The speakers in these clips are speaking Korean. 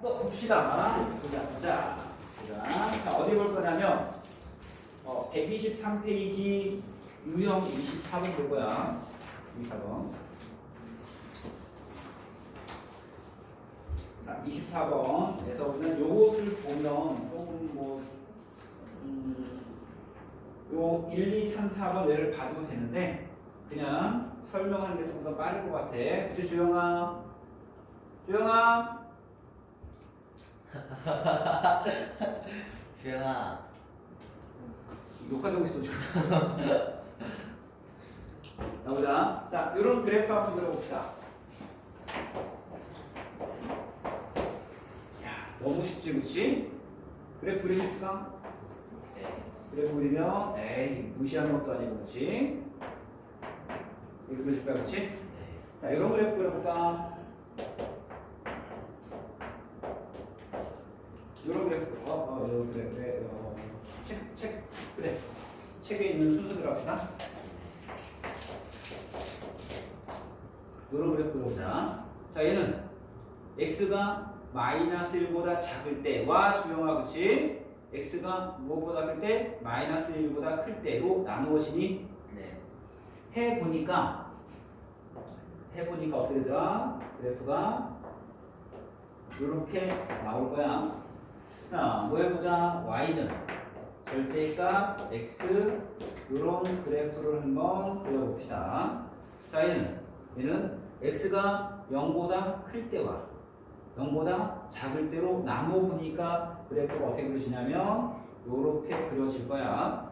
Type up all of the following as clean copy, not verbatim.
또 봅시다. 보자. 자, 어디 볼 거냐면 123페이지 유형 24번 볼 거야. 24번. 자, 24번에서 우리는 요것을 보면 조금 요 1, 2, 3, 4번 얘를 봐도 되는데 그냥 설명하는 게 조금 더 빠를 것 같아. 그치, 주영아? 주영아? 주영아. 녹화되고 있어 지금. 자, 보자. 자, 요런 그래프 한번 그려봅시다. 야, 너무 쉽지, 그치? 그래프 그릴 수 있을까? 네. 그래프 그리면 에이, 무시하는 것도 아니고, 그치? 이거 그려줄까, 그치? 네. 자, 요런 그래프 그려볼까? 요런 그래프, 그래. 그래. 책에 있는 순서대로 합시다. 요런 그래프 그려보자. 자, 얘는 x가 마이너스 1보다 작을 때와 주영아, 그치? x가 무엇보다 클 때? 마이너스 1보다 클 때로 나누어지니? 네. 해보니까 어떻게 되더라? 그래프가 이렇게 나올 거야. 자, 뭐 해보자. y는 절대값 x 이런 그래프를 한번 그려봅시다. 자, 얘는 x가 0보다 클 때와 0보다 작을 때로 나눠 보니까 그래프가 어떻게 그려지냐면 이렇게 그려질 거야.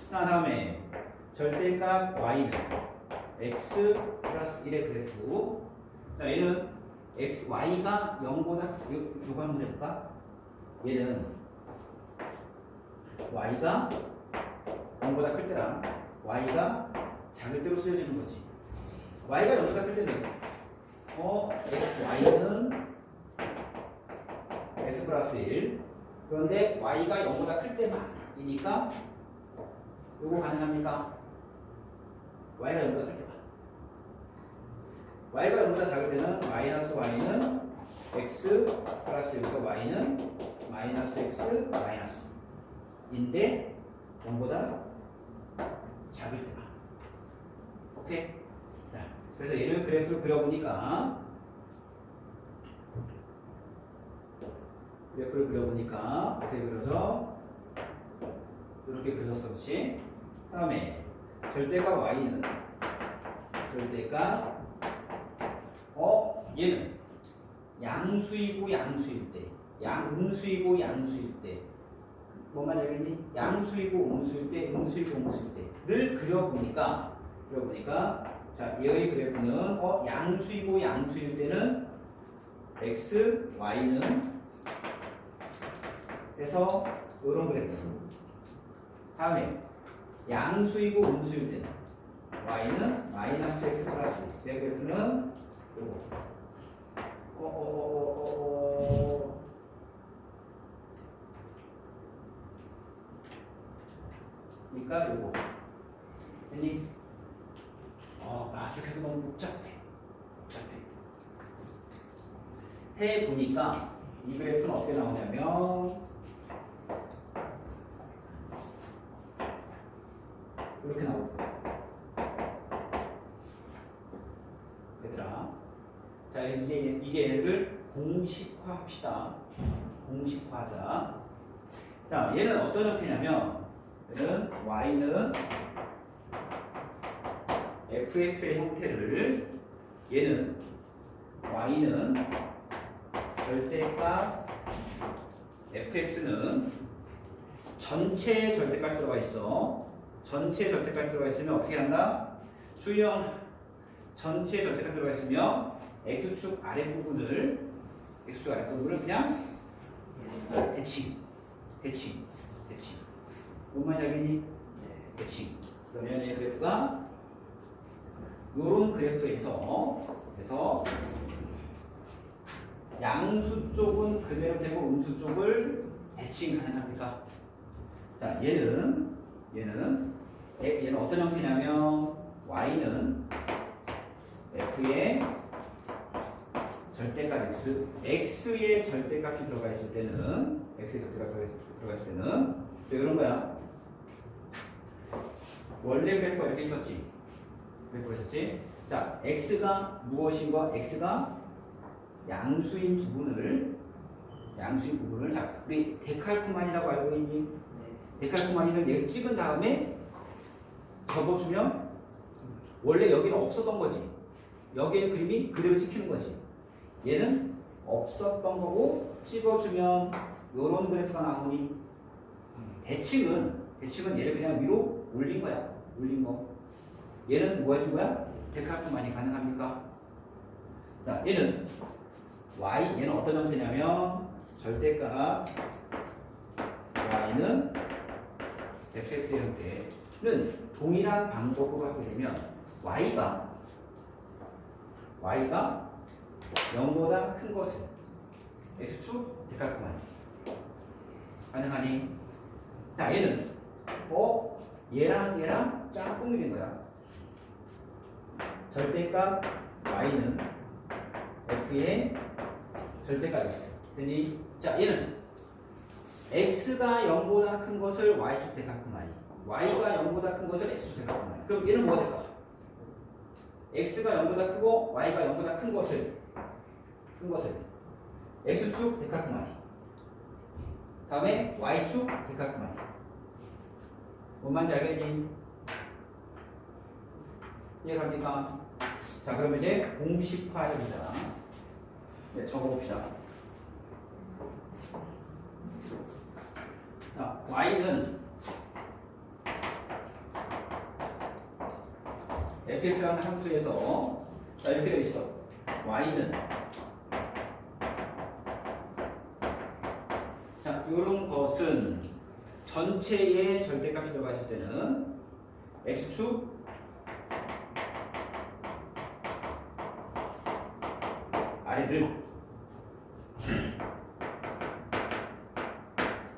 자, 다음에 절대값 y는 x 플러스 1의 그래프. 자, 얘는 y가 0보다 요거 한번 해볼까? 얘는 y가 0보다 클 때랑 y가 작을 때로 쓰여지는 거지. y가 0보다 클 때는 y는 x 플러스 1. 그런데 y가 0보다 클 때만이니까 요거 가능합니까? y가 0보다 클 때만. y가 0보다 작을 때는 마이너스 y는 x 플러스 1에서 y는 마이너스 x 마이너스 인데 0보다 작을 때만. 오케이? 자, 그래서 얘를 그래프를 그려보니까 어떻게 그려져? 이렇게 그려졌어, 그렇지? 다음에 절대값 y는 절대값 얘는 양수이고 양수일 때, 음수이고 양수일 때, 뭔 말인지 알겠니? 양수이고 음수일 때, 음수이고 음수일 때를 그려보니까 자, 얘의 그래프는 양수이고 양수일 때는 x, y는 해서 이런 그래프. 다음에 양수이고 음수일 때는 y는 마이너스 x 플러스 1. 내 그래프는 요거. 그러니까 요거. 됐니? 막 이렇게 하면 너무 복잡해. 해보니까 이 그래프는 어떻게 나오냐면 이렇게 나오고. 얘들아, 자, 이제 얘를 공식화합시다. 공식화하자. 자, 얘는 어떤 형태냐면 얘는 y는 fx의 형태를, 얘는 y는 절대값 fx는 전체 절대값 들어가 있어. 전체 절대값 들어가 있으면 어떻게 한다? 주형 전체 절대값 들어가 있으면 x축 아랫부분을 그냥 대칭. 뭔 말인지 알겠니? 대칭. 그러면 이 그래프가 요런 그래서 양수 쪽은 그대로 되고 음수 쪽을 대칭 가능합니까? 자, 얘는 어떤 형태냐면 y는 f의 절대값 x, x의 절대값이 들어가 있을 때는 x의 절대값이 들어가 있을 때는 이런 거야. 원래 그래프가 이렇게 있었지. 그래프가 있었지. 자, x가 무엇인가? x가 양수인 부분을 자, 우리 데칼코마니라고 알고 있니? 데칼코마니는 얘를 찍은 다음에 접어주면 원래 여기는 없었던 거지. 여기에 그림이 그대로 찍히는 거지. 얘는 없었던 거고 찍어주면 요런 그래프가 나오니 대칭은 얘를 그냥 위로 올린 거야. 올린 거. 얘는 뭐 해준 거야? 데칼코마니 가능합니까? 자, 얘는 얘는 어떤 형태냐면 절대값 y는 fx의 형태는 동일한 방법으로 하게 되면 y가 0보다 큰 것을 x축 데칼코마니 가능하니? 자, 얘는 얘랑 짝꿍이 된 거야. 절대값 y는 f의 절대값 x 되니? 자, 얘는 x가 0보다 큰 것을 y축 데칼코마니, y가 0보다 큰 것을 x축 데칼코마니. 그럼 얘는 뭐가 될까? x가 0보다 크고 y가 0보다 큰 것을 x축 데칼코마니, 다음에 y축 데칼코마니. 뭔 말인지 알겠니? 이해갑니까? 자, 그럼 이제 공식화해보자. 네, 적어봅시다. 자, y는 fx라는 함수에서 자, 이렇게 되어 있어. y는 자, 이런 것은 전체의 절대값이 들어가실 때는 x축 아래를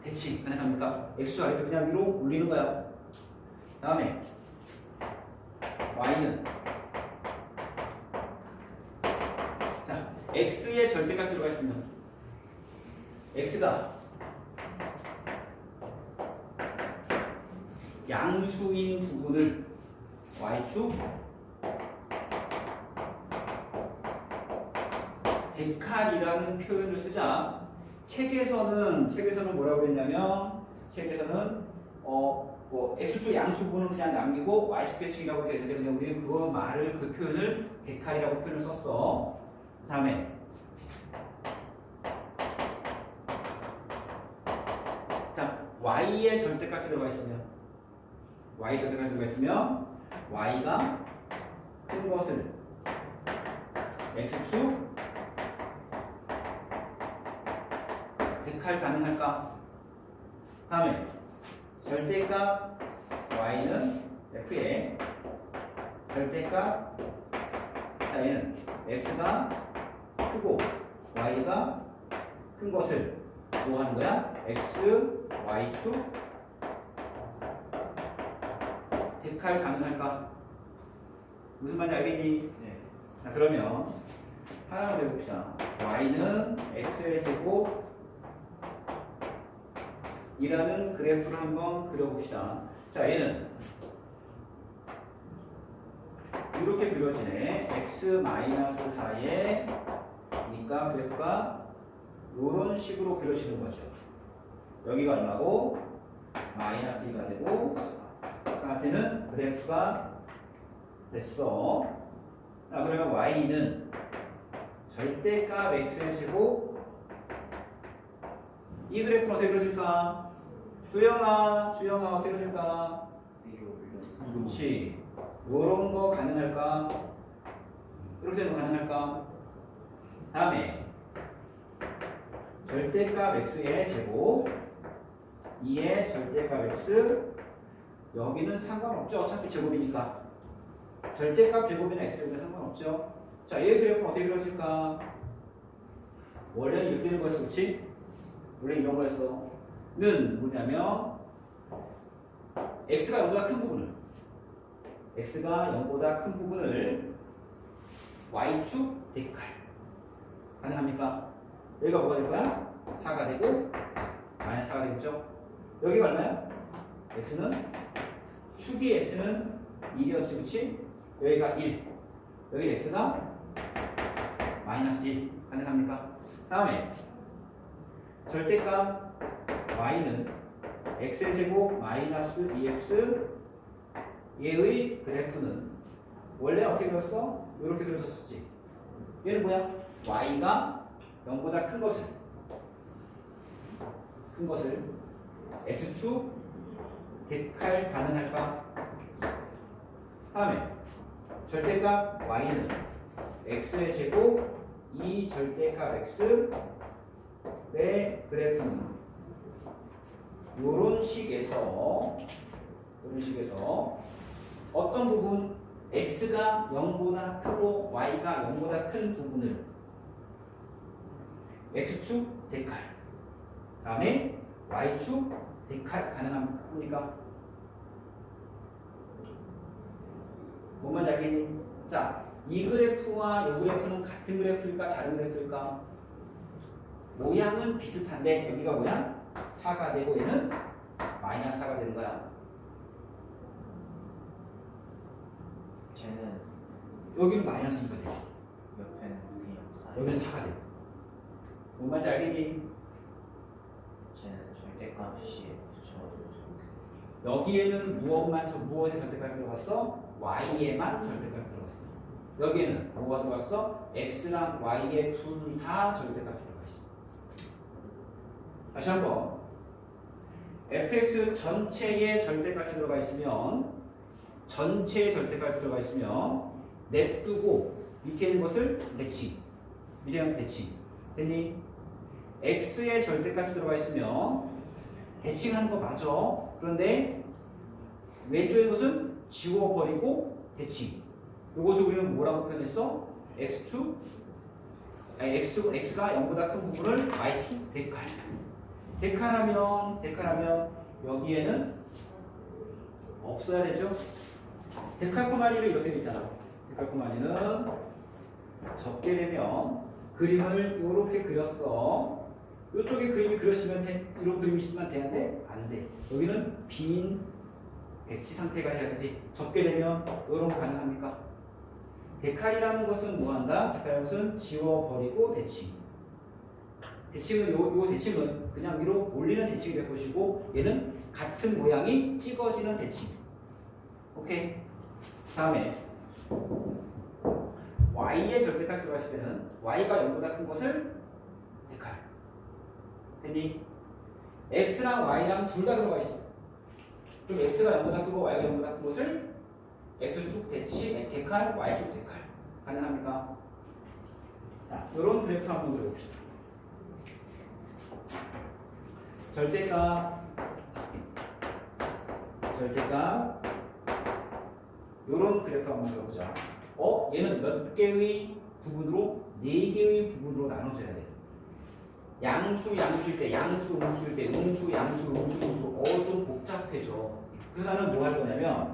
대칭 가능합니까? x축 아래를 그냥 위로 올리는 거야. 다음에 y는 자, x의 절대값이 들어가 있으면 x가 양수인 부분을 y축 데칼이라는 표현을 쓰자. 책에서는 뭐라고 했냐면 책에서는 x축 양수 부분은 그냥 남기고 y축 대칭이라고 되어 있는데 그냥 우리는 그 표현을 데칼이라고 표현을 썼어. 다음에 자, y의 절대값이 들어가 있으면 y가 큰 것을 x축 데칼 가능할까? 다음에 절대값 y는 f의 절대값 얘는 x가 크고 y가 큰 것을 뭐 하는 거야? x, y축 데칼 가능할까? 무슨 말인지 알겠니? 네. 자, 그러면 하나만 해봅시다. y는 x의 제곱 이라는 그래프를 한번 그려봅시다. 자, 얘는 이렇게 그려지네. x-4에 니까 그래프가 이런 식으로 그려지는 거죠. 여기가 얼마고 -2가 되고 나한테는 그래프가 됐어. 자, 그러면 y는 절대값 x의 제곱 이 그래프는 어떻게 그려질까? 주영아 어떻게 그려질까? 그렇지. 요런 거 가능할까? 이렇게 되는 거 가능할까? 다음에 절대값 x의 제곱 2의 절대값 x 여기는 상관없죠. 어차피 제곱이니까 절대값 제곱이나 x 제곱이나 상관없죠. 자, 얘 그래프는 어떻게 그려질까? 원래는 이렇게 되는 거였어. 그렇지? 원래 이런 거였어. 는 뭐냐면 x가 0보다 큰 부분을 y축 데칼 가능합니까? 여기가 뭐가 될 거야? 4가 되고 마이너스 4가 되겠죠? 여기가 얼마야? x는 축이 x는 1이었지, 그치? 여기가 1. 여기 x가 마이너스 1. 가능합니까? 다음에 절대값 y는 x의 제곱 마이너스 2x 얘의 그래프는 원래 어떻게 그렸어? 이렇게 그려졌었지. 얘는 뭐야? y가 0보다 큰 것을 x축 대칼 가능할까? 다음에 절대값 y는 x의 제곱 이 절대값 x의 그래프는 요런 식에서 어떤 부분 x가 0보다 크고 y가 0보다 큰 부분을 x축 대칼 다음에 y축 대칼 가능합니까? 뭔 말인지 알겠니? 자, 이 그래프와 이 그래프는 같은 그래프일까 다른 그래프일까? 모양은 비슷한데 여기가 뭐야? 4가 되고 얘는 마이너스 4가 되는 거야. 쟤는 여기는 마이너스 2가 되지. 옆에는 그냥 4. 여기는 4가 돼. 뭔 말인지 알겠니? 쟤는 절대값이 붙여가지고 저렇게. 여기에는 무엇에 절대값이 들어갔어? y에만 절대값이 들어갔어. 여기에는 뭐가 들어갔어? x랑 y에 둘 다 절대값이 들어갔어. 다시 한번 fx 전체에 절대값이 들어가 있으면 냅두고 밑에 있는 것을 대칭. 됐니? x에 절대값이 들어가 있으면 대칭하는 거 맞아. 그런데 왼쪽에 것은 지워버리고 대칭. 이것을 우리는 뭐라고 표현했어? x가 0보다 큰 부분을 y축 대칼. 대칼하면 여기에는 없어야 되죠? 데칼코마니는 이렇게 돼 있잖아. 데칼코마니는 접게 되면 그림을 이렇게 그렸어. 이쪽에 그림이 그렸으면 이런 그림이 있으면 되는데 안 돼. 여기는 빈 백지 상태가 돼야 되지. 접게 되면 이런 거 가능합니까? 데칼이라는 것은 뭐 한다? 데칼이라는 것은 지워버리고 대칭. 요 대칭은 그냥 위로 올리는 대칭이 될 것이고 얘는 같은 모양이 찍어지는 대칭. 오케이. 다음에 y의 절대값이 들어갔을 때는 y가 0보다 큰 것을 대칼. 됐니? x랑 y랑 둘 다 들어가 있어. 그럼 x가 0보다 크고 y가 0보다 큰 것을 x축 대칼, y축 대칼. 가능합니까? 자, 이런 그래프 한번 그려봅시다. 절대값 요런 그래프 한번 그려보자. 얘는 몇 개의 부분으로? 4개의 부분으로 나눠져야 돼. 양수일 때, 음수일 때, 음수, 좀 복잡해져. 그래서 나는 뭐 할 거냐면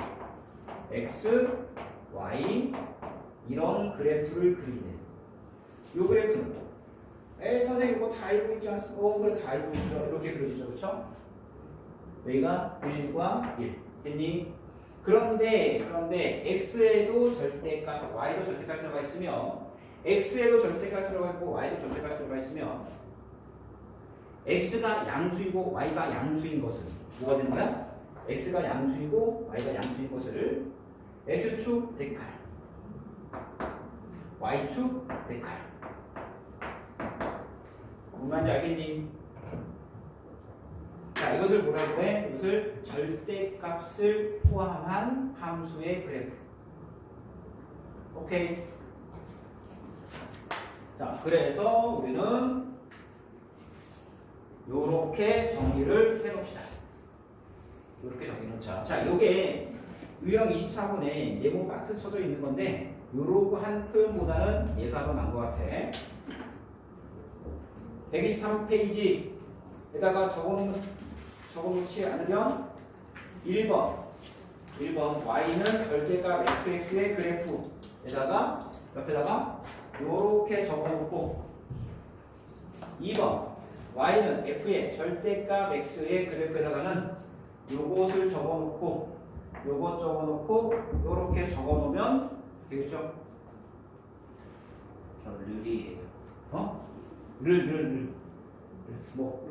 x, y 이런 그래프를 그리네. 요 그래프는 선생님 이거 다 알고 있지 않습니까? 그래 다 알고 있죠. 이렇게 그려지죠. 그렇죠? 여기가 1과 1 됐니? 그런데 x에도 절대값, y도 절대값 들어가 있으면 x에도 절대값 들어가 있고 y도 절대값 들어가 있으면 x가 양수이고 y가 양수인 것은 뭐가 되는 거야? x가 양수이고 y가 양수인 것을 x축 대칼 y축 대칼. 뭔 말인지 알겠니? 자, 이것을 뭐라고 해? 이것을 절대값을 포함한 함수의 그래프. 오케이. 자, 그래서 우리는 요렇게 정리를 해봅시다. 요렇게 정리 놓자. 자, 요게 유형 24번에 네모 박스 쳐져 있는 건데 요러한 표현보다는 얘가 더 나은 것 같아. 123페이지에다가 적어놓지 않으면 1번 y는 절대값 fx의 그래프에다가 옆에다가 요렇게 적어놓고 2번 y는 f의 절대값 x의 그래프에다가는 요것을 적어놓고 요것 적어놓고 요렇게 적어놓으면 되겠죠? 저 룰이에요. 어? 뭐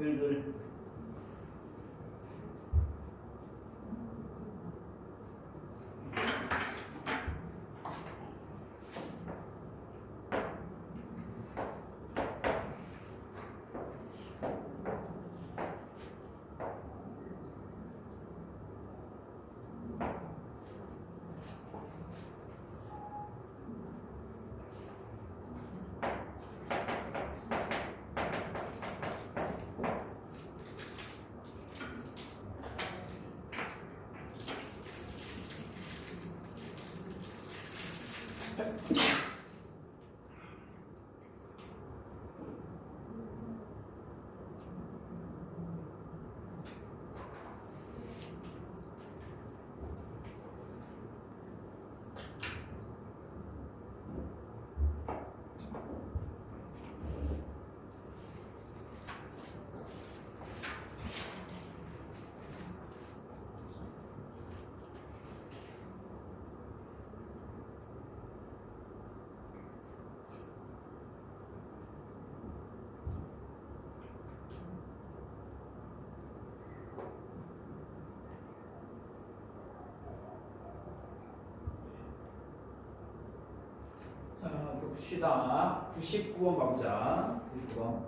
봅시다. 99번 봐보자. 99번.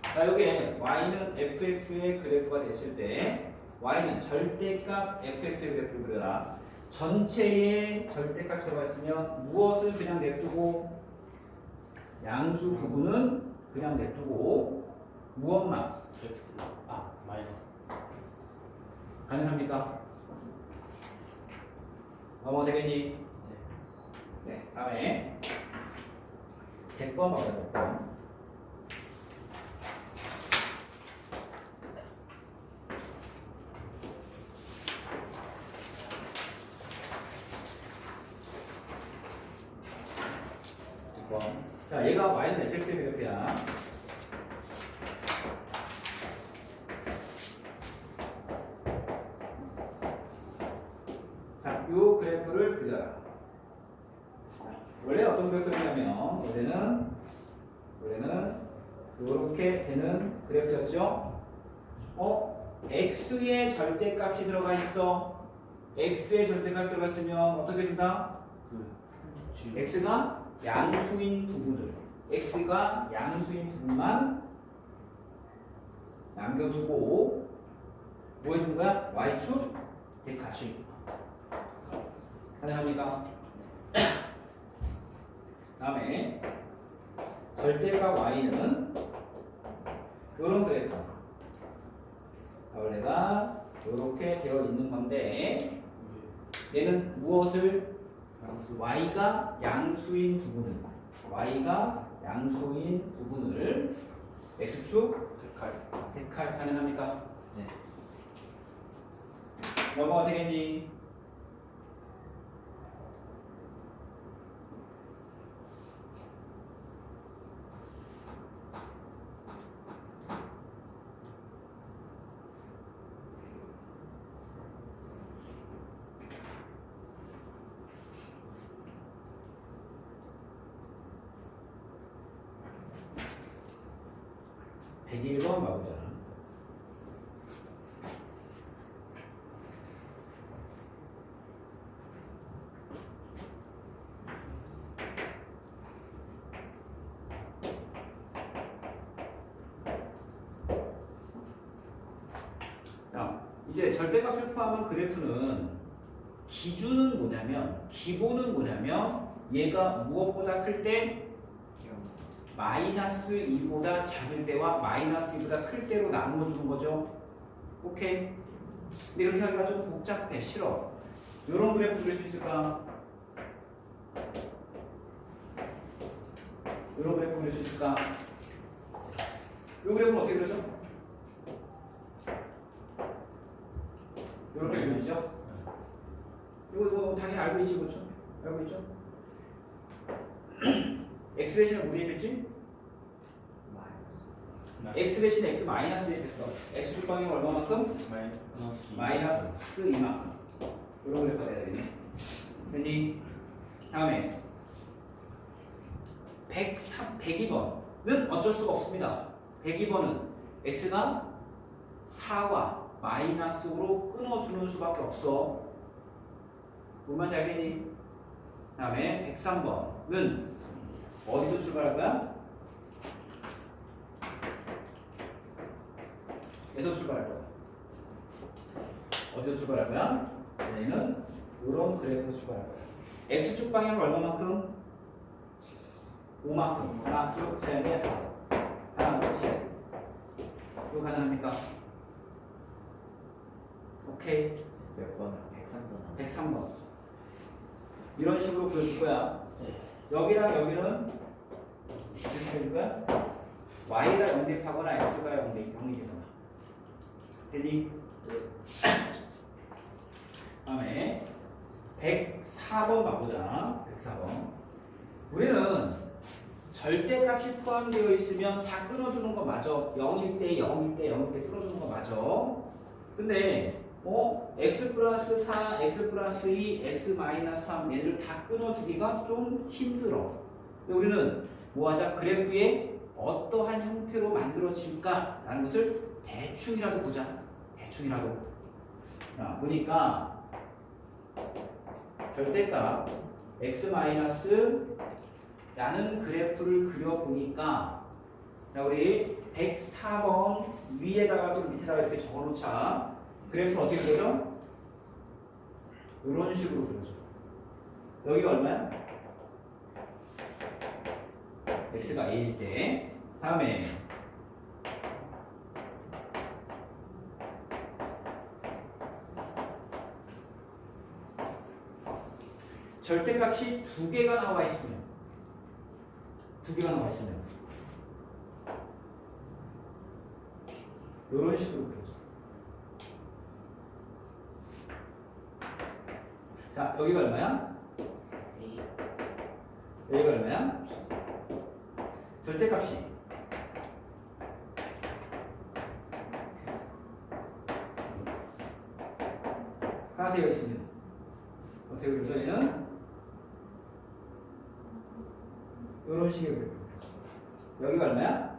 자, 여기에 y는 fx의 그래프가 됐을 때 y는 절대값 fx의 그래프를 그려라. 전체에 절대값 들어가 있으면 무엇을 그냥 냅두고 양수 부분은 그냥 냅두고 무엇만 x 마이너스 가능합니까? 넘어 되겠니? 네. 네, 다음에 100번 봐보자. 100번. 자, 얘가 y는 fx의 그래프야. 자, 요 그래프를 그려라. 원래 어떤 그래프냐면 원래는 이렇게 되는 그래프였죠. x의 절대값이 들어가 있어. x의 절대값이 들어갔으면 어떻게 준다? x가 양수인 부분만 남겨두고 뭐 해준 거야? y축 대값이 가능합니까? 다음에 절대값 y는 이런 그래프. 원래가 이렇게 되어 있는 건데 얘는 무엇을 y가 양수인 부분을 x축 대칼 가능합니까? 네. 뭐가 되겠니? (101번) 봐보자. 자, 이제 절대값을 포함한 그래프는 기본은 뭐냐면 얘가 무엇보다 클 때 마이너스 2보다 작을 때와 마이너스 2보다 클 때로 나누어 주는 거죠. 오케이. 근데 이렇게 하기가 좀 복잡해. 싫어. 이런 그래프 그릴 수 있을까? 이런 그래프 그릴 수 있을까? 이 그래프는 어떻게 그려져? 이렇게 그려지죠? 이거 당연히 알고 있지, 그렇죠? 알고 있죠? x 대신에 뭐 대입했지? x 대신 x 마이너스 대입했어. x 축방향 얼마만큼? 마이너스 이만큼. 이런 걸 받아야 되겠네. 됐니? 다음에 102번은 어쩔 수가 없습니다. 102번은 x가 4와 마이너스로 끊어주는 수밖에 없어. 뭔 말인지 알겠니? 다음에 103번은 어디서 출발할 거야? 에서 출발할 거야. 어디서 출발할 거야? 얘는 이런 그래프에서 출발할 거야. x축 방향은 얼마만큼? 5만큼. 하나, 둘, 셋, 넷, 다섯. 하나, 둘, 셋. 이거 가능합니까? 오케이. 몇 번? 103번. 103번. 이런 식으로 그려줄 거야. 여기랑 여기는 이렇게 그려줄 거야. y가 영대입하거나 x가 영대입하거나. 됐니? 다음에 104번 봐보자. 104번. 우리는 절대값이 포함되어 있으면 다 끊어주는 거 맞아. 0일 때 0일 때 0일 때 끊어주는 거 맞아. 근데 x 플러스 4, x 플러스 2, x 마이너스 3 얘를 다 끊어주기가 좀 힘들어. 근데 우리는 뭐 하자? 그래프에 어떠한 형태로 만들어질까? 라는 것을 대충이라도 보자. 대충이라도. 자, 보니까 절대값 x 마이너스 라는 그래프를 그려보니까 자, 우리 104번 위에다가 또 밑에다가 이렇게 적어놓자. 그래프는 어떻게 그려져? 이런 식으로 그려져. 여기가 얼마야? x가 a일 때. 다음에 절대값이 두 개가 나와 있으면 이런 식으로 그려져. 자, 여기가 얼마야? 여기가 얼마야? 절대값이 가 되어 있으면 어떻게 그려져? 얘는 이런 식의 그래프. 여기가 얼마야?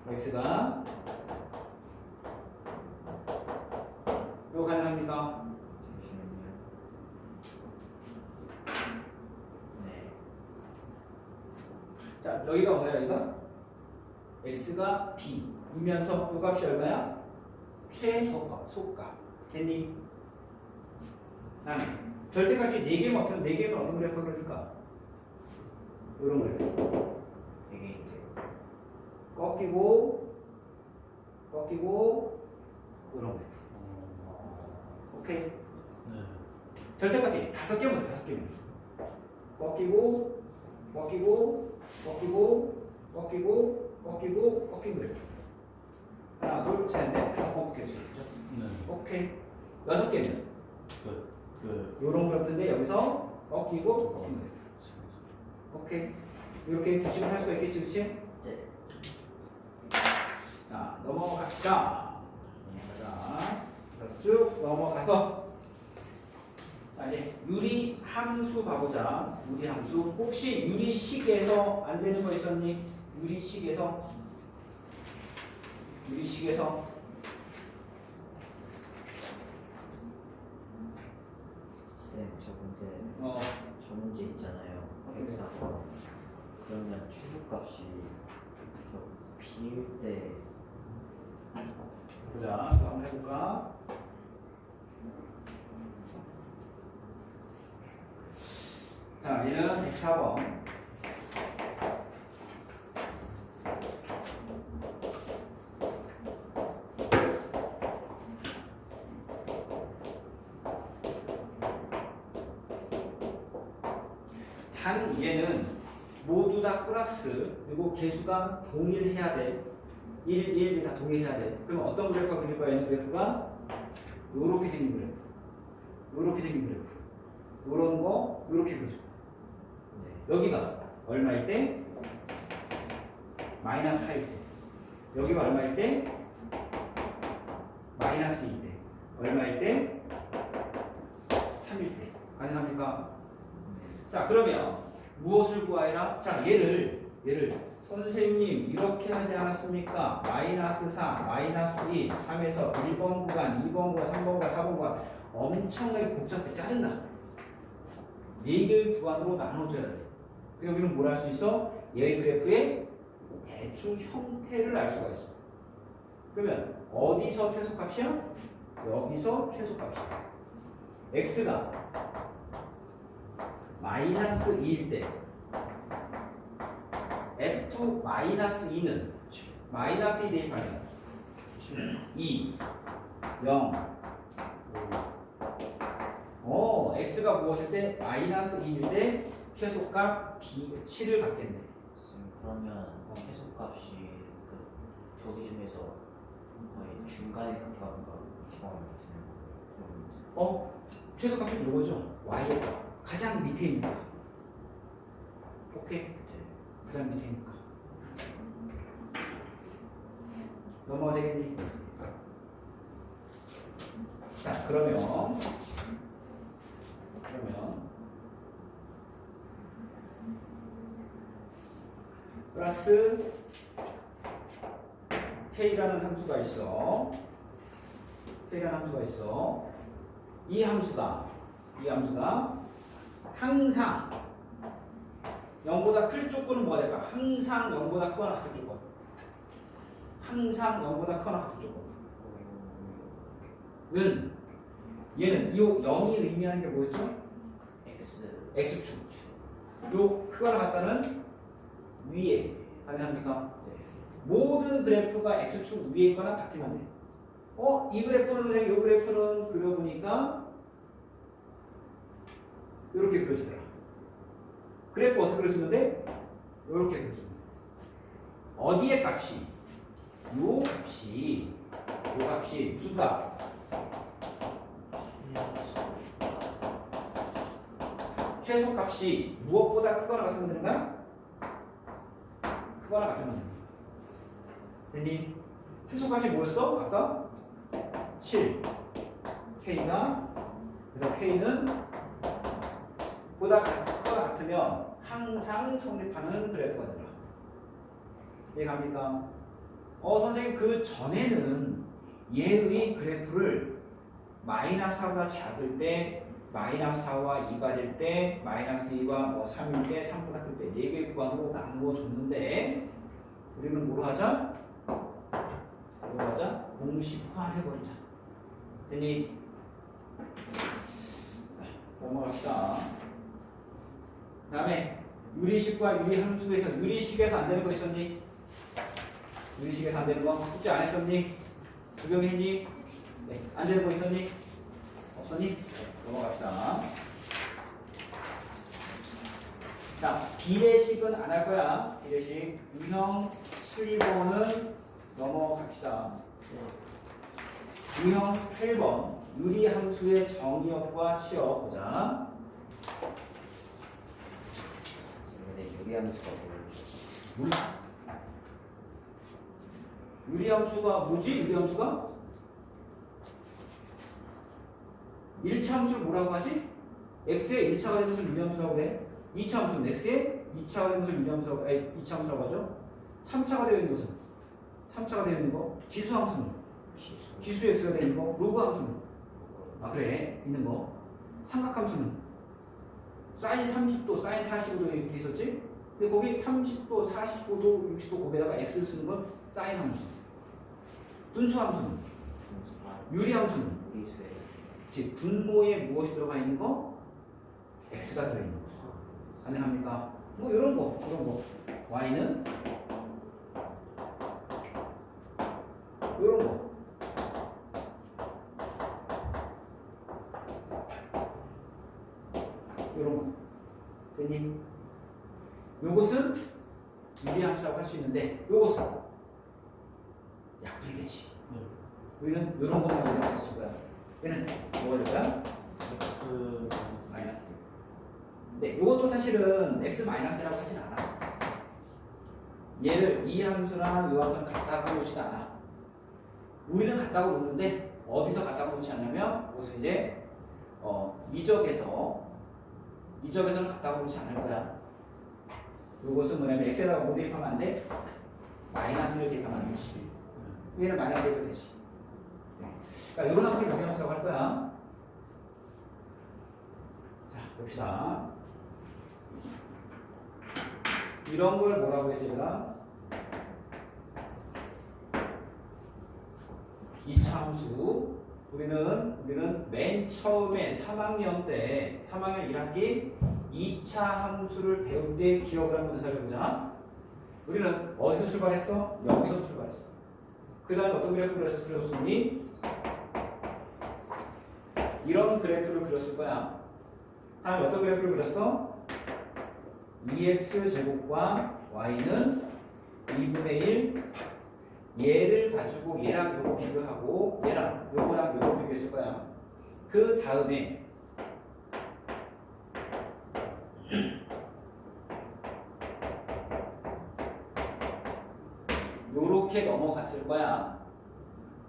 x가 이거 가능합니까? 잠시만요. 네. 자, 여기가 뭐야? 여기가 x가 b이면서 이 값이 얼마야? 최소값. 됐니? 다음에 절대값이 4개면 어떤 그래프가 그려줄까? 이런 그래프. 되게 이제 꺾이고 이런 그래프. 오케이. 절대값이 5개면 5개면 꺾이고 그래프. 하나, 둘, 셋, 넷, 5번 꺾여지겠죠? 오케이. 6개면 요런 그래프인데 여기서 꺾이고 그래프. 오케이. 이렇게 규칙을 할 수가 있겠지, 그치? 네. 자, 넘어가자. 쭉 넘어가서 자, 이제 유리 함수 봐보자. 유리 함수. 혹시 유리식에서 안 되는 거 있었니? 유리식에서 쌤, 저 근데 어, 저 문제 있잖아요. 104번. 그러면 최소값이 저 비일 때 보자. 또 한번 해볼까? 자, 얘는 104번. 단 얘는 모두 다 플러스 그리고 개수가 동일해야 돼. 1, 1 다 동일해야 돼. 그러면 어떤 그래프가 그릴 거야? 얘는 그래프가 요렇게 생긴 그래프. 요런 거 요렇게 그려줄 거야. 네. 여기가 얼마일 때? 마이너스 4일 때. 여기가 얼마일 때? 마이너스 2일 때. 얼마일 때? 3일 때. 가능합니까? 자, 그러면 무엇을 구하여라? 자, 얘를 선생님 이렇게 하지 않았습니까? 마이너스 4, 마이너스 2, 3에서 1번 구간, 2번 구간, 3번 구간, 4번 구간 엄청나게 복잡해 짜증나. 4개의 구간으로 나눠줘야 돼. 그 여기는 뭘 할 수 있어? 얘의 그래프의 대충 형태를 알 수가 있어. 그러면 어디서 최소값이야? 여기서 최소값이야. x가 마이너스 2일 때 f 마이너스 2는 마이너스 2 대입하면 2, 0. x가 무엇일 때? 마이너스 2일 때 최소값 7을 갖겠네. 그러면 최소값이 그 저기 중에서 거의 중간에 가까운 거 기본을 드는 거예요. 최소값이 이거죠. y의 값. 가장 밑에 있는 거. 오케이? 가장 밑에 있는 거. 넘어가 되겠니? 자, 그러면 플러스 k라는 함수가 있어. k라는 함수가 있어. 이 함수가 항상 0보다 클 조건은 뭐가 될까? 항상 0보다 크거나 같은 조건. 항상 0보다 크거나 같은 조건은 얘는 이 0이 의미하는 게 뭐였죠? x축. 요 크거나 같다는 위에 가능합니까? 모든 그래프가 x축 위에 있거나 같으면 돼. 이 그래프는 이 그래프는 그려보니까 이렇게 그려지더라. 그래프 어떻게 그려주면 돼? 이렇게 그려주면 돼. 어디의 값이? 요 값이 무슨 값? 최소값이 무엇보다 크거나 같으면 되는가? 크거나 같으면 됩니다. 됐니? 최소값이 뭐였어? 아까? 7 K가 그래서 K는 보다 크거나 같으면 항상 성립하는 그래프가 되더라. 이해갑니까? 선생님 그 전에는 얘의 그래프를 마이너스 4보다 작을 때 마이너스 4와 2가 될 때 마이너스 2와 뭐 3일 때 3보다 클 때 4개의 구간으로 나누어 줬는데 우리는 뭐로 하자? 공식화 해버리자. 됐니? 넘어갑시다. 그 다음에 유리식과 유리함수에서 유리식에서 안 되는 거 있었니? 유리식에서 안 되는 거 숙제 안 했었니? 적용했니? 네. 안 되는 거 있었니? 없었니? 넘어갑시다. 자, 비례식은 안 할 거야. 비례식. 유형 7번은 넘어갑시다. 유형 8번. 유리함수의 정의역과 취업 보자. 근데 유리함수가 몰라. 유리함수가 뭐지? 유리함수가? 1차 함수를 뭐라고 하지? x의 1차가 되는 것을 유리함수라고 해. 2차 함수는 x의 2차가 되는 것을 유리함수라고 2차 함수라고 하죠. 3차가 되어 있는 것은 3차가 되어 있는 거. 지수 함수는 지수 x가 되어 있는 거. 로그 함수는 그래 있는 거. 삼각 함수는 사인 30도, 사인 45도 이렇게 있었지? 근데 거기 30도, 45도, 60도 거기다가 x를 쓰는 건 사인 함수. 분수 함수는 유리 함수는 즉 분모에 무엇이 들어가 있는 거? x가 들어 있는 거. 가능합니까? 뭐 이런 거. y는 이런 거. 이런 거. 됐니? 요것은 유리함수라고 할 수 있는데 요것은 약분이 되지. 우리는 이런 것만 유리할 수 있고요. 얘는 뭐가 될까? x 마이너스. 네, 이것도 사실은 x 마이너스라고 하진 않아. 얘를 이 함수랑 이 함수랑 같다고 놓지도 않아. 우리는 같다고 놓는데 어디서 같다고 놓지 않냐면 무슨 이제 이적에서는 같다고 놓지 않을 거야. 이것은 뭐냐면 x에다가 5 대입하면 안 돼. 마이너스를 대입하면 안 되지. 얘는 마이너스 대입도 되지. 그러니까 이런 함수를 유리함수라고 할 거야. 자, 봅시다. 이런 걸 뭐라고 했지, 얘들아? 2차 함수. 우리는 맨 처음에 3학년 1학기 2차 함수를 배울 때 기억을 한번 살펴보자. 우리는 어디서 출발했어? 여기서 출발했어. 그 다음에 어떤 그래프를 그렸으니 이런 그래프를 그렸을 거야. 다음에 어떤 그래프를 그렸어? 2x 제곱과 y는 2분의 1 얘를 가지고 얘랑 요거 비교하고 얘랑 요거랑 요거 비교했을 거야. 그 다음에 요렇게 넘어갔을 거야.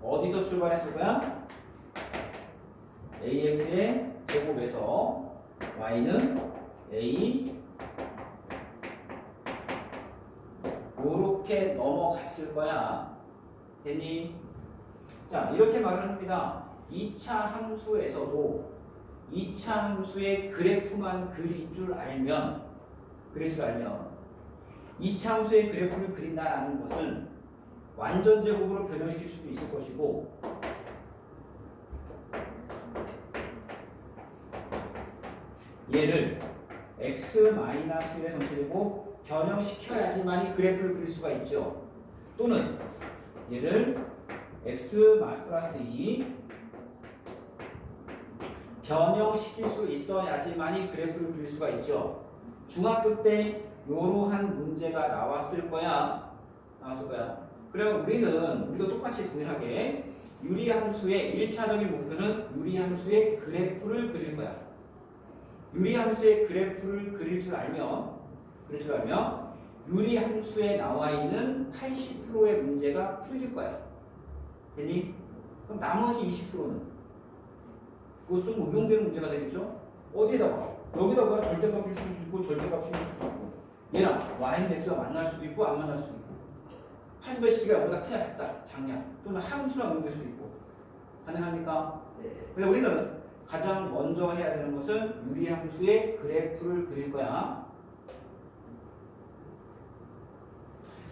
어디서 출발했을 거야? ax의 제곱에서 y는 a 요렇게 넘어갔을 거야. 됐니? 자, 이렇게 말을 합니다. 2차 함수에서도 2차 함수의 그래프만 그릴 줄 알면 2차 함수의 그래프를 그린다라는 것은 완전 제곱으로 변형시킬 수도 있을 것이고 얘를 x-1의 전체되고 변형시켜야지만 그래프를 그릴 수가 있죠. 또는 얘를 x 플러스 2 변형시킬 수 있어야지만 그래프를 그릴 수가 있죠. 중학교 때 이러한 문제가 나왔을 거야. 그럼 우리도 똑같이 동일하게 유리함수의 1차적인 목표는 유리함수의 그래프를 그릴 거야. 유리함수의 그래프를 그릴 줄 알면 유리함수에 나와 있는 80%의 문제가 풀릴 거야. 됐니? 그럼 나머지 20%는 그것도 좀 응용되는 문제가 되겠죠? 어디에다가? 여기다가 절대값을 줄 수 있고 절대값을 줄 수도 있고 얘랑 y는 x가 만날 수도 있고 안 만날 수도 있고 판별 시기가 여기보다 크냐 작다 작냐 또는 함수랑 응용될 수도 있고 가능합니까? 네. 그래서 우리는 가장 먼저 해야 되는 것은 유리함수의 그래프를 그릴 거야.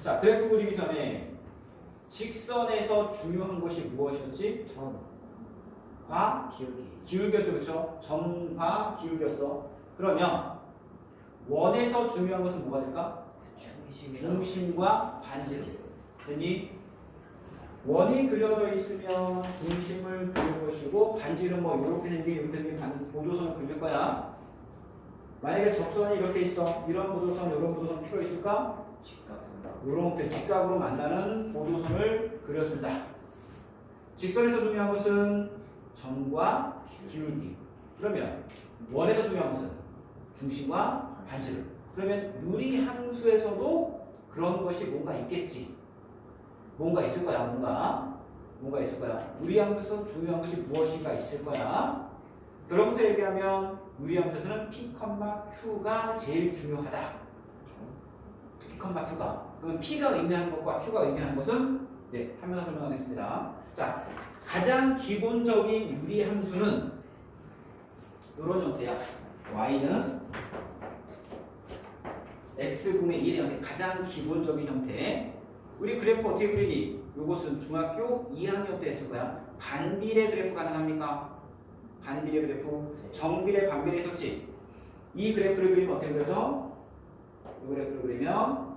자, 그래프 그리기 전에 직선에서 중요한 것이 무엇이었지? 과 기울기였죠, 그렇죠? 점과 기울기였어. 그러면 원에서 중요한 것은 뭐가 될까? 중심과 반지름. 됐니? 원이 그려져 있으면 중심을 그릴 것이고 반지름 뭐 이렇게 생긴 보조선을 그릴 거야. 만약에 접선이 이렇게 있어. 이런 보조선 필요 있을까? 이렇게 직각으로 만나는 보조선을 그렸습니다. 직선에서 중요한 것은 점과 기울기. 그러면 원에서 중요한 것은 중심과 반지름. 그러면 유리함수에서도 그런 것이 뭔가 있겠지. 뭔가 있을 거야. 뭔가 있을 거야. 유리함수에서 중요한 것이 무엇인가 있을 거야. 결론부터 얘기하면 유리함수에서는 P, Q가 제일 중요하다. P, Q가. 그러면 P가 의미하는 것과 Q가 의미하는 것은 하면서 설명하겠습니다. 자, 가장 기본적인 유리함수는 이런 형태야. y는 x분의 1의 형태. 가장 기본적인 형태. 우리 그래프 어떻게 그리니? 이것은 중학교 2학년 때 했을 거야. 반비례 그래프 가능합니까? 반비례 그래프. 정비례, 반비례 있었지? 이 그래프를 그리면 어떻게 그려져? 이 그래프를 그리면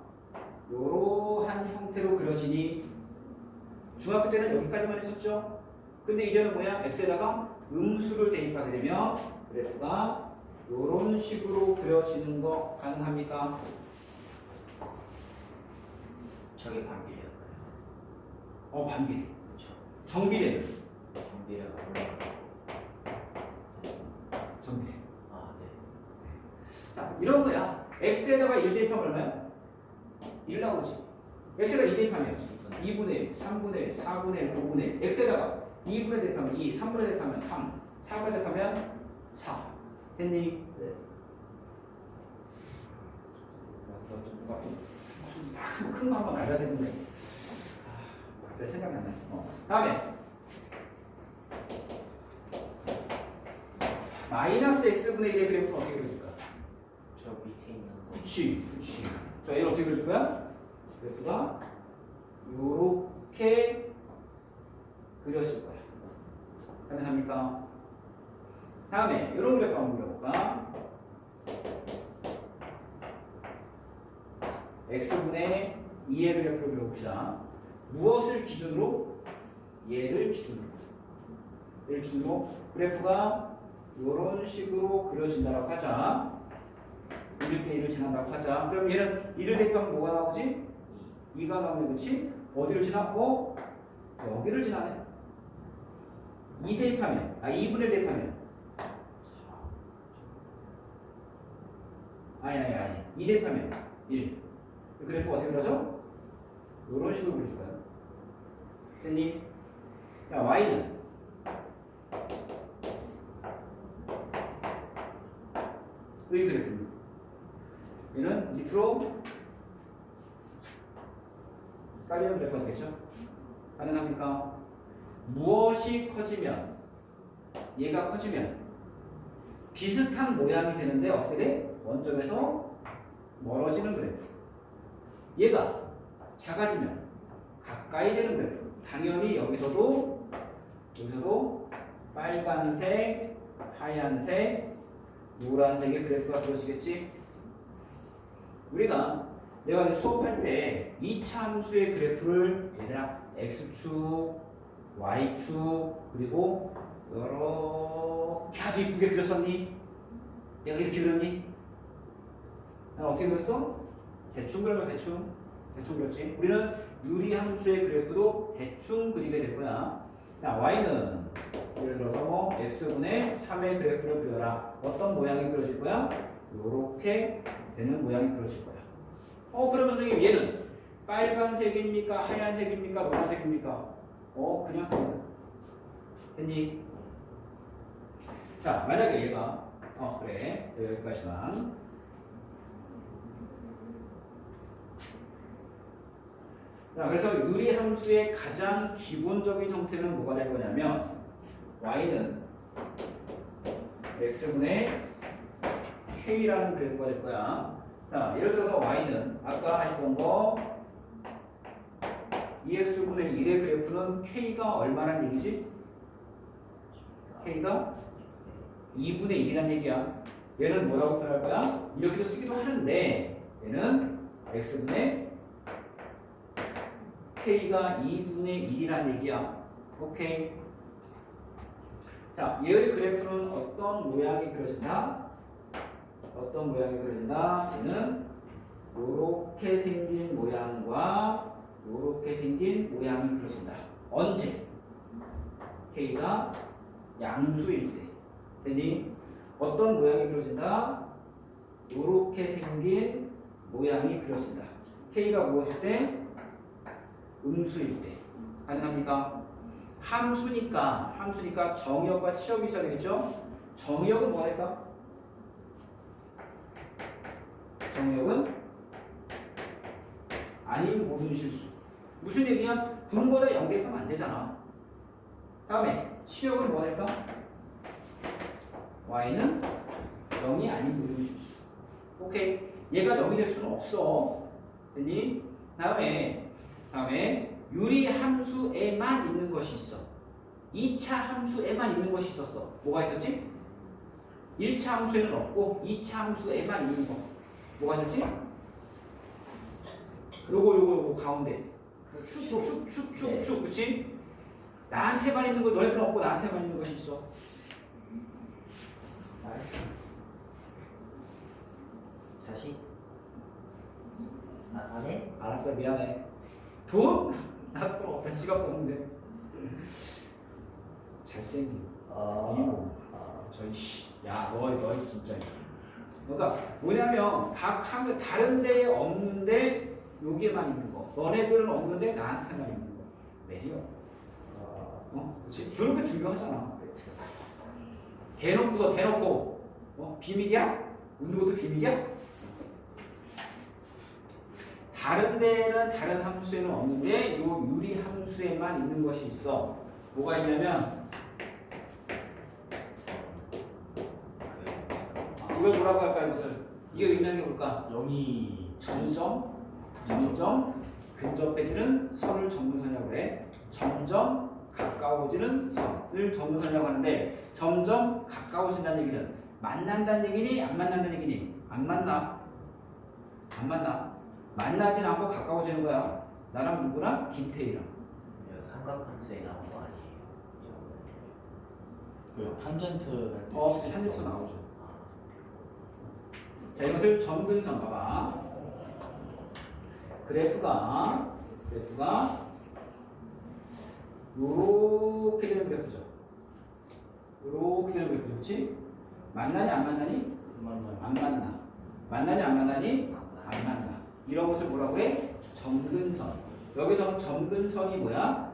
이러한 형태로 그려지니 중학교 때는 여기까지만 했었죠? 근데 이제는 뭐야? x에다가 음수를 대입하게 되면 그래프가 이런 식으로 그려지는 거 가능합니까? 저게 반비례였나요? 반비례. 그렇죠. 정비례는? 정비례가 올라가요. 정비례. 아, 네. 자, 이런 거야. x에다가 1 대입하면 얼마야? 1 나오지. x에다 2 대입하면 2분의 1, 3분의 1, 4분의 1, 5분의 1. x에다가 2분의 대입하면 2, 3분의 대입하면 3, 4분의 대입하면 4. 됐니? 네. 큰거 한번 알아야 되는데. 내 생각이 안 나네. 다음에 마이너스 x분의 1의 그래프는 어떻게 그려줄까? 저 밑에 있는 거. 그치. 자, 얘를 어떻게 그려줄 거야? 그래프가 요렇게 그려질 거야. 가능합니까? 다음에 이런 그래프 한번 그려볼까? x분의 2의 그래프를 그려봅시다. 무엇을 기준으로? 얘를 기준으로 그래프가 이런 식으로 그려진다고 하자. 1대 1을 지난다고 하자. 그럼 얘는 1을 대입하면 뭐가 나오지? 2가 나오네, 그치? 어디를 지나? 여기를 지나네. 2 대입하면, 2분의 대입하면 4. 아니 2 대입하면 1. 그래프 어떻게 그려져? 이런 식으로 그려줄 거야. 됐니? 자, y는 의 그래프. 얘는 밑으로 깔리는 그래프가 되겠죠? 가능합니까? 무엇이 커지면, 얘가 커지면 비슷한 모양이 되는데 어떻게 돼? 원점에서 멀어지는 그래프. 얘가 작아지면 가까이 되는 그래프. 당연히 여기서도 빨간색, 하얀색, 노란색의 그래프가 그려지겠지? 내가 수업할 때 2차 함수의 그래프를 얘들아 x축, y축 그리고 이렇게 아주 이쁘게 그렸었니? 내가 이렇게 그렸니? 난 어떻게 그렸어? 대충 그려서 대충 그렸지. 우리는 유리함수의 그래프도 대충 그리게 될 거야. 자, y는 예를 들어서 뭐 x분의 3의 그래프를 그려라. 어떤 모양이 그려질 거야? 요렇게 되는 모양이 그려질 거야. 그러면 선생님 얘는 빨간색입니까? 하얀색입니까? 노란색입니까? 그냥 됐니? 자, 만약에 얘가 그래 여기까지만. 자, 그래서 유리함수의 가장 기본적인 형태는 뭐가 될 거냐면 y는 x분의 k라는 그래프가 될 거야. 자, 예를 들어서 y는 아까 했던 거 2x분의 1의 그래프는 k가 얼마란 얘기지? k가 2분의 1이란 얘기야. 얘는 뭐라고 표현할 거야? 이렇게도 쓰기도 하는데 얘는 x분의 k가 2분의 1이란 얘기야. 오케이. 자, 얘의 그래프는 어떤 모양이 그려진다? 얘는 요렇게 생긴 모양과 요렇게 생긴 모양이 그려진다. 언제? k가 양수일 때. 되니? 어떤 모양이 그려진다? 요렇게 생긴 모양이 그려진다. k가 무엇일 때? 음수일 때. 가능합니까? 함수니까 정의역과 치역이 있어야 되겠죠? 정의역은 뭐 할까? 정의역은 아닌 모든 실수. 무슨 얘기야? 분보다 0 대입하면 안 되잖아. 다음에 치역은 뭐 할까? y는 0이 아닌 모든 실수. 오케이. 얘가 0이 될 수는 없어. 됐니? 다음에 유리 함수에만 있는 것이 있어. 2차 함수에만 있는 것이 있었어. 뭐가 있었지? 1차 함수에는 없고 2차 함수에만 있는 거. 뭐가 있었지? 요거 가운데 슉슉슉슉슉 그치? 나한테만 있는 거 너희들은 없고 나한테만 있는 것이 있어. 자식? 안 해? 알았어, 미안해. 돈? 나 돈 없다. 지갑도 없는데. 잘생긴 이모. 저희 야, 너 진짜. 그러니까 뭐냐면 각 함수 다른 데에 없는데 여기에만 있는 거. 너네들은 없는데 나한테만 있는 거야. 매력. 그렇지? 그런 게 중요하잖아. 대놓고 비밀이야? 우리 것도 비밀이야? 다른 데는 다른 함수에는 없는데 요 유리 함수에만 있는 것이 있어. 뭐가 있냐면 이걸 뭐라고 할까 이것을 이게 의미하는 게 뭘까? 0이 점점 근접해지는 선을 점근선이라고 해. 점점 가까워지는 선을 점근선이라고 하는데 점점 가까워진다는 얘기는 만난다는 얘기니 안 만난다는 얘기니? 안 만나. 만나진 않고 가까워지는 거야. 나랑 누구랑? 김태희랑. 삼각함수에 나온 거 아니에요? 그 탄젠트 할때 한에서 나오죠. 자, 이것을 점근선 봐봐. 그래프가 요렇게 되는 그래프죠. 요렇게 되는 그래프죠. 그렇지? 만나니 안 만나니? 만나요. 안 만나. 만나니 안 만나니? 안 만나. 이런 것을 뭐라고 해? 점근선. 여기서 점근선이 뭐야?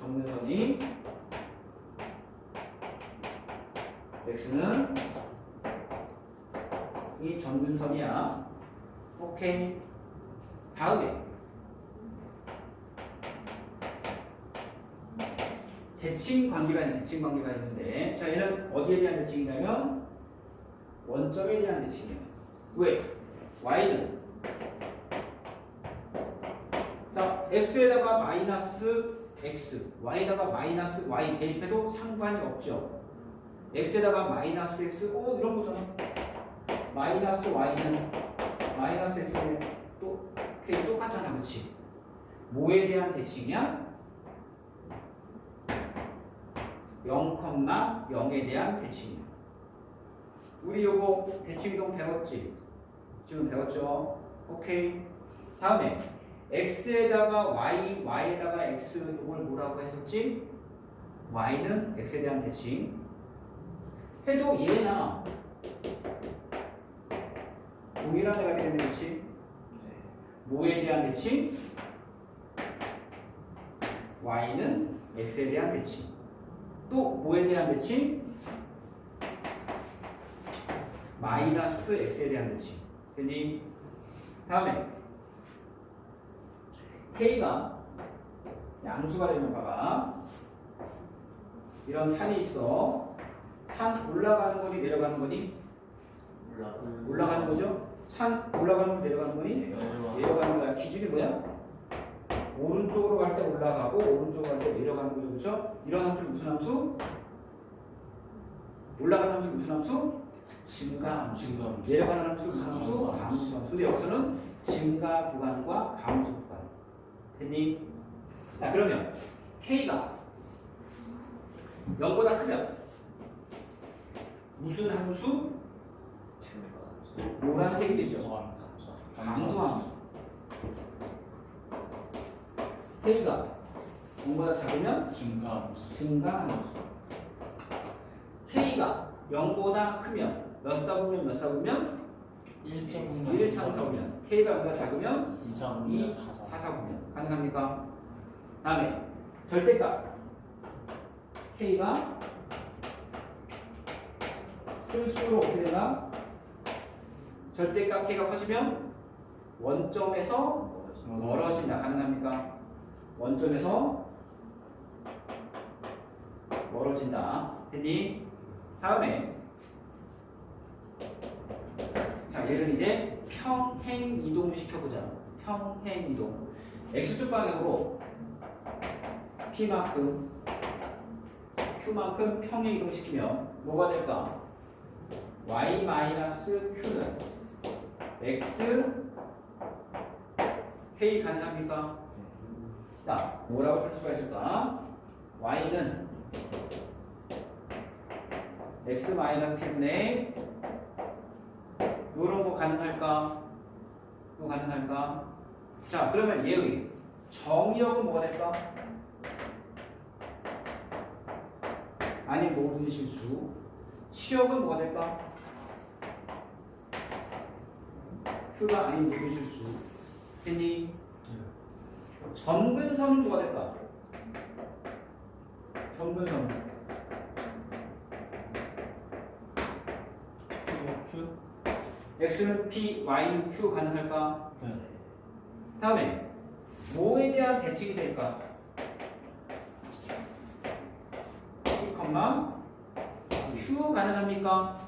점근선이 x는 이 점근선이야. 오케이. 다음에 대칭 관계가 있는데, 자 얘는 어디에 대한 대칭이냐면 원점에 대한 대칭이야. 왜? y는 자 x에다가 마이너스 x, y에다가 마이너스 y 대입해도 상관이 없죠. x에다가 마이너스 x, 이런 거잖아. 마이너스 y는 마이너스 x는 또 똑같잖아, 그렇지? 뭐에 대한 대칭이야? 0,0에 대한 대칭이야. 우리 요거 대칭이동 배웠지? 지금 배웠죠? 오케이. 다음에 x에다가 y, y에다가 x 이걸 뭐라고 했었지? y는 x에 대한 대칭. 해도 얘나 동일한 애가 되는 거지. 뭐에 대한 대칭? y는 x에 대한 대칭. 또 뭐에 대한 대칭? 마이너스 x에 대한 대칭. 됐니? 다음에 k가 양수가 되면 봐봐. 이런 산이 있어. 산 올라가는 거니 내려가는 거니? 올라가는 거죠? 산 올라가는 거니 내려가는 거니? 내려가는 거야. 기준이 뭐야? 오른쪽으로 갈 때 올라가고 오른쪽으로 갈 때 내려가는 거죠. 그렇죠? 이런 함수 무슨 함수? 올라가는 함수 무슨 함수? 증가 함수. 내려가는 함수 무슨 함수? 감수 함수. 근데 여기서는 증가 구간과 감수 구간. 됐니? 자, 그러면 K가 0보다 크면 무슨 함수? 노란색이 되죠. 감수 함수. K가 0보다 작으면 증가 함수. K가 0보다 크면 몇 사분면 1, 3, 4분면 K가 0보다 작으면 2, 3, 2, 4, 4분면 가능합니까? 다음에 절대값 K가 클수록 어떻게 되나? 절대값 K가 커지면 원점에서 멀어진다. 가능합니까? 원점에서 멀어진다. 됐니? 다음에 자 얘를 이제 평행 이동을 시켜보자. 평행 이동. x축 방향으로 p만큼 q만큼 평행 이동 시키면 뭐가 될까? y-q는 x k 가능합니까? 자, 뭐라고 할 수가 있을까? y는 x-p분의 요런 거 가능할까? 이거 가능할까? 자, 그러면 얘의 정의역은 뭐가 될까? 아니 모든 실수. 치역은 뭐가 될까? q가 아닌 모든 실수. 됐니? 점근선은 뭐가 될까? 점근선. Q. x는 p, y는 q 가능할까? 네. 다음에 뭐에 대한 대칭이 될까? p, q 가능합니까?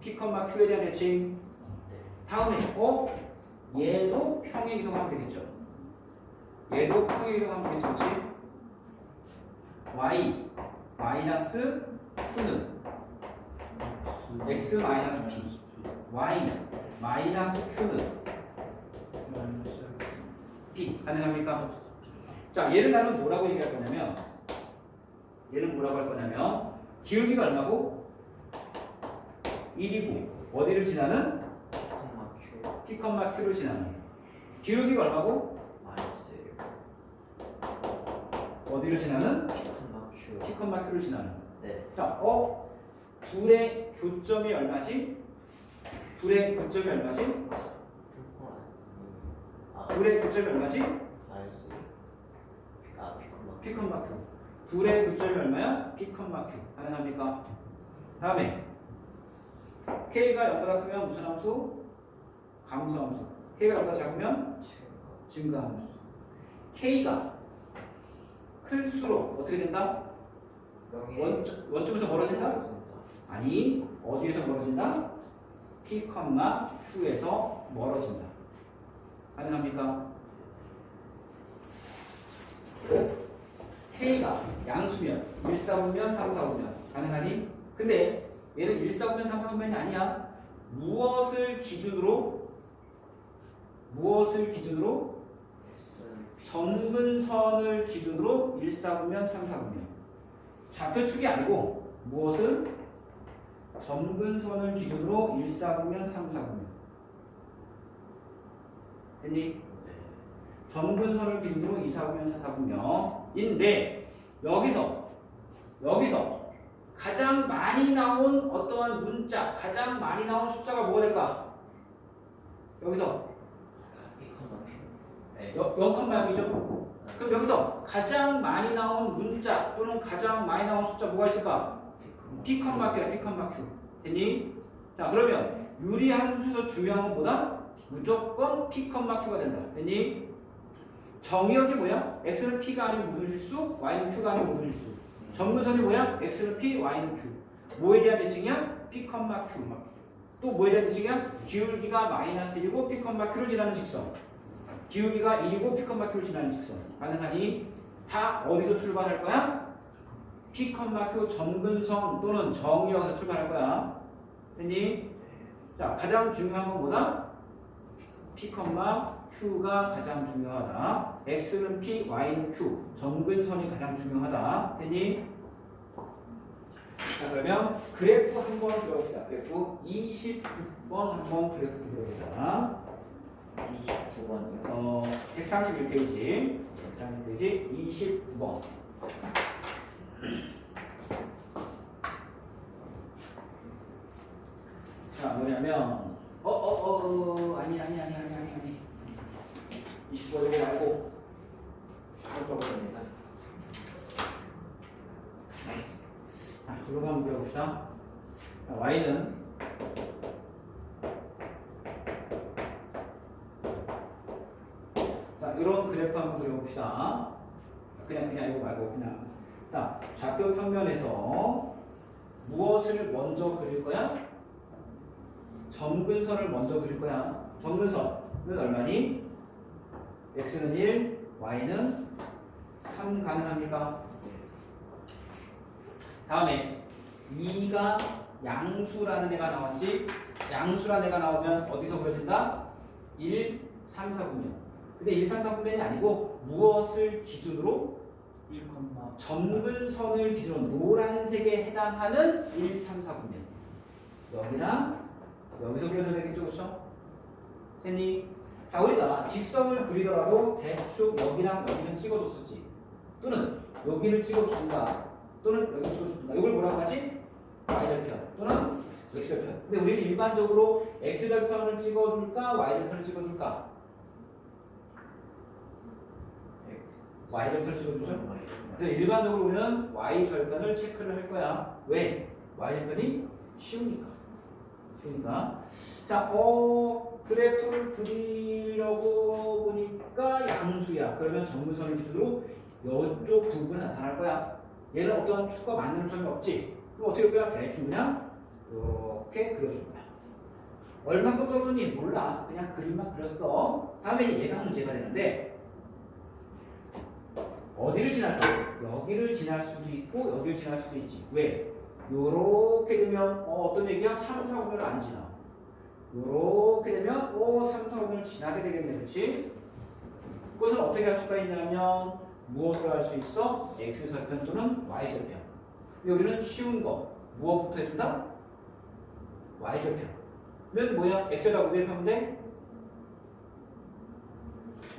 p, q에 대한 대칭. 다음에 얘도 평행 이동하면 되겠죠. 얘도 평행 이동하면 되겠죠. 그렇지? y 마이너스 q는 x 마이너스 p, y 마이너스 q는 p 가능합니까? 자, 얘를 나는 뭐라고 얘기할 거냐면, 얘는 뭐라고 할 거냐면, 기울기가 얼마고? 1이고 어디를 지나는? Q p, q를 지나는. 기울기가 얼마고? 마이너스 1 어디를 지나는? Q p, q를 지나는. 네. 자, 둘의 교점이 얼마지? 둘의 교점이 얼마지? 그거 둘의 교점이 얼마지? 마이너스 p, q. 둘의 교점이 얼마야? p, q. 가능합니까? 다음에 k가 0보다 크면 무슨 함수? 감소함수. k가 0보다 작으면 증가함수. k가 클수록 어떻게 된다? 원점에서 멀어진다? 아니, 어디에서 멀어진다? p, q에서 멀어진다. 가능합니까? k가 양수면 1, 4분면 3, 4분면 가능하니? 근데 얘는 1, 4분면 3, 4분면이 아니야. 무엇을 기준으로 점근선을 기준으로 1, 4분면 3, 4분면 좌표축이 아니고 무엇을? 점근선을 기준으로 1, 4분면 3, 4분면 됐니? 점근선을 기준으로 2, 4분면 4, 4분면인데 여기서 가장 많이 나온 어떠한 문자, 가장 많이 나온 숫자가 뭐가 될까? 여기서 0,6이죠? 그럼 여기서 가장 많이 나온 문자 또는 가장 많이 나온 숫자 뭐가 있을까? p, q야, p, q. 됐니? 자, 그러면 유리함수에서 중요한 건 뭐다? 무조건 p, q가 된다. 됐니? 정의역이 뭐야? x는 p가 아닌 모든 실수, y는 q가 아닌 모든 실수. 점근선이 뭐야? x는 p, y는 q. 뭐에 대한 대칭이야? p, q. 또 뭐에 대한 대칭이야? 기울기가 마이너스 1이고 p, q를 지나는 직선. 기울기가 1이고 p, q를 지나는 직선. 가능하니? 다 어디서 출발할 거야? p, q 점근선 또는 정의역에서 출발할 거야. 됐니? 자, 가장 중요한 건 뭐다? p, q가 가장 중요하다. x는 p, y는 q. 점근선이 가장 중요하다. 됐니? 자, 그러면 그래프 한번 그려봅시다. 그래프 29번 한번 그래프 그려보자. 29번이요? 131페이지. 29번. 자, 뭐냐면 아니 25 이거 말고 바로 떠버립니다. 자, 이거 한번 그려봅시다. 자, y는 자, 이런 그래프 한번 그려봅시다. 그냥 이거 말고 그냥. 자, 좌표 평면에서 무엇을 먼저 그릴 거야? 점근선을 먼저 그릴 거야. 점근선은 얼마니? x는 1, y는 3 가능합니까? 다음에 2가 양수라는 애가 나왔지? 양수라는 애가 나오면 어디서 그려진다? 1, 3, 4분면. 근데 1, 3, 4분면이 아니고 무엇을 기준으로? 1, 점근선을 기준으로 노란색에 해당하는 1, 3, 4분면. 여기랑 여기서 그려줘야 되겠죠, 그렇죠? 됐니? 자, 우리가 직선을 그리더라도 대충 여기랑 여기는 찍어줬었지. 또는 여기를 찍어준다. 또는 여기 찍어준다. 이걸 뭐라고 하지? y절편 또는 x절편. 근데 우리는 일반적으로 x절편을 찍어줄까? y절편을 찍어줄까? y절편을 찍어주죠. 그래서 일반적으로 우리는 y절편을 체크를 할 거야. 왜? y절편이 쉬우니까. 자, 그래프를 그리려고 보니까 양수야. 그러면 정근선의 기준으로 이쪽 부분에 나타날 거야. 얘는 어떤 축과 만나는 점이 없지. 그럼 어떻게 할 거야? 대충 그냥 이렇게 그려줄 거야. 얼마큼 떨어졌니? 몰라. 그냥 그림만 그렸어. 다음에는 얘가 문제가 되는데 어디를 지날까? 여기를 지날 수도 있고 여기를 지날 수도 있지. 왜? 요렇게 되면 어떤 얘기야? 3, 4, 5를 안 지나. 요렇게 되면 3, 4, 5를 지나게 되겠네. 그렇지? 그것을 어떻게 할 수가 있냐면 무엇을 할 수 있어? X절편 또는 Y절편. 근데 우리는 쉬운 거 무엇부터 해준다? Y절편은 뭐야? X에다 뭐 대입하면 돼?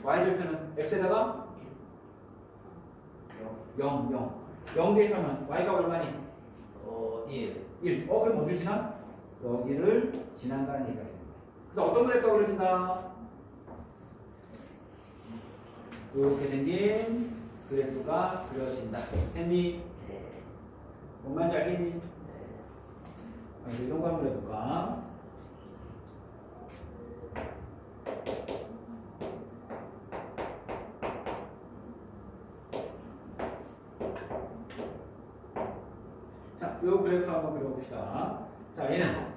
Y절편은 X에다가 0 대입하면 Y가 얼마니? 1 1. 그럼 어딜 지나? 여기를 지난다는 얘기가 됩니다. 그래서 어떤 그래프가 그려진다? 이렇게 생긴 그래프가 그려진다. 됐니? 네. 뭔 말인지 알겠니? 네. 이런 거 한번 해볼까? 자, 요 그래프 한번 그려봅시다. 자, 얘는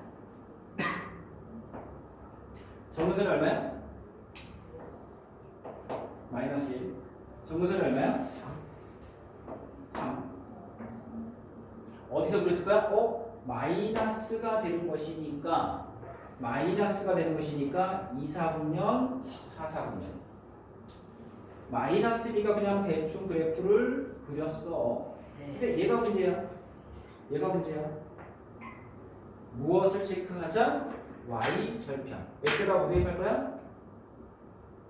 정근선이 얼마야? 마이너스 1. 정근선이 얼마야? 3. 어디서 그랬을 거야? 마이너스가 되는 것이니까 2, 4분면 4, 4분면 마이너스 2가 그냥 대충 그래프를 그렸어. 근데 얘가 문제야. 무엇을 체크하자? Y절편. X가 뭐 대입할 거야?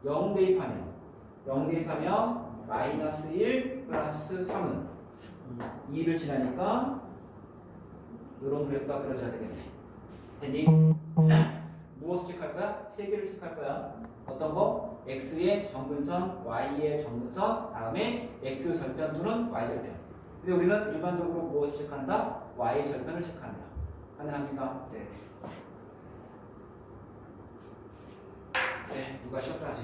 0 대입하면 마이너스 1 플러스 3은 2를 지나니까 이런 그래프가 그려져야 되겠네. 됐니? 무엇을 체크할 거야? 세 개를 체크할 거야. 어떤 거? X의 정근선, Y의 정근선, 다음에 X절편 또는 Y절편. 근데 우리는 일반적으로 무엇을 체크한다? Y절편을 체크한다. 가능합니까? 네. 네, 누가 쉬었다 하지?